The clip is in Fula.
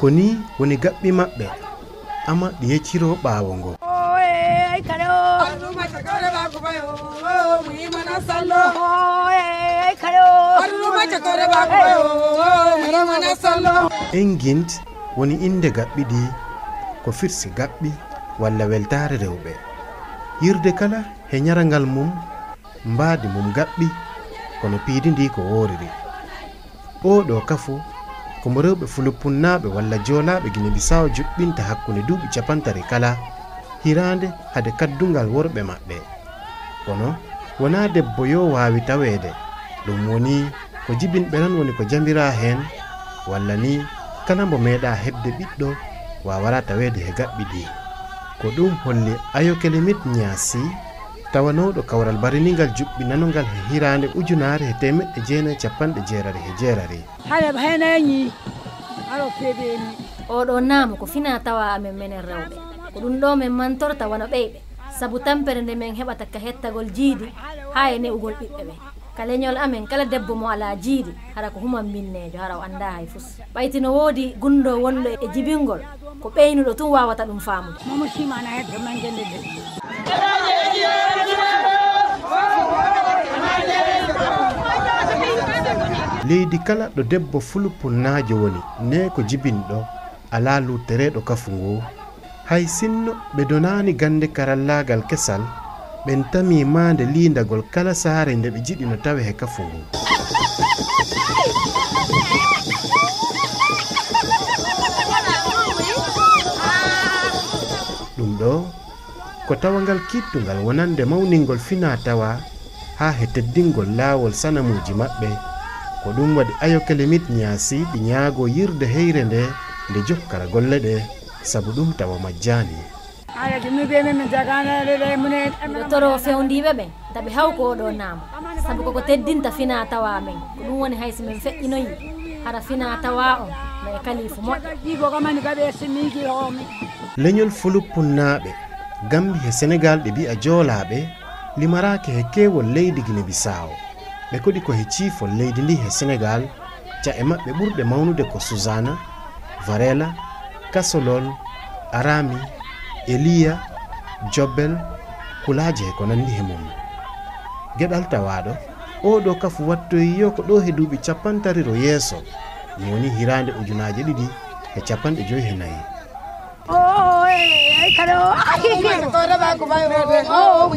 koni woni gaɓɓi maɓɓe amma ɗi yecciro ɓaawo ngo. Engint woni inde gaɓɓi ɗi ko firsi gaɓɓi walla weltare rewɓe. Yirde kala he nyarangal mum mbaadi mum gaɓɓi kono piidi ndi ko woriri. Oɗo kafu komo rewɓe fuluppunnaɓe walla joolaɓe Guinea Bissau juɓɓinta hakkunde duuɓi 50 kala hirande hade kaddungal worɓe maɓɓe. Kono wona debbo yo waawi taweede, ɗum woni ko jibinɓe non woni ko jambira hen, walla ni kala mbo meeɗa heɓde ɓiɗɗo wawara taweede he gaɓɓi ɗi. Ko ɗum holli Ayokele Mit Nyasi, tawanoɗo kawral bariningal juɓɓinanongal he hirande 1990. Oɗo naamu ko fina tawa amen menen rewɓe, ko ɗum ɗo men mantorta wona ɓeyɓe, sabu tampere nde men heɓata ka hettagol jiidi ha e ne'ugol ɓiɓɓe ɓe. Ka leñol amen kala debbo mo ala jiidi hara ko human minnejo, hara o anda hay fus. ɓayti no woodi gundo wonɗo e jibingol ko ɓeynuɗo tun wawata ɗum faamude. Leydi kala ɗo debbo fuluppunnajo woni ne ko jibinɗo ala luttereɗo kafu ngo, hay sinno ɓe donani gande karallagal kesal ɓen tami mande lindagol kala saare nde ɓe jiɗi no tawe he kafu ngu. ɗum ɗo ko tawangal kittungal wonande mawningol fina tawa ha he teddingol laawol sanamuji maɓɓe. Ko ɗum waɗi Ayokele Mit Nyasi ɗi ñaago yirde heyre nde jokkara golle ɗe, sabu ɗum tawa majjani. Toro fewndiɓe ɓen taɓe hawko oɗo naamu, sabu koko teddinta fina tawa men, ko ɗum woni hayso men feƴƴinoyi hara fina tawa on no e kalifu moƴƴo. Leñol fuluppunnaɓe Gambi he Sénégal ɗe mbi'a joolaɓe limarake he keewol leydi Guinea Bissau. ɓe koɗi ko he ciifol leydi ndi he Sénégal, ca e maɓɓe ɓurɗe mawnude ko Suzana, Varela, Kasolol, Arami, Eliya, Jobbel, Kulaje e ko nandi he mum. Geɗal tawaɗo oɗo kafu wattoyi yo ko ɗo he duuɓi 50 yeeso, ɗum woni hirande 2054. Oh,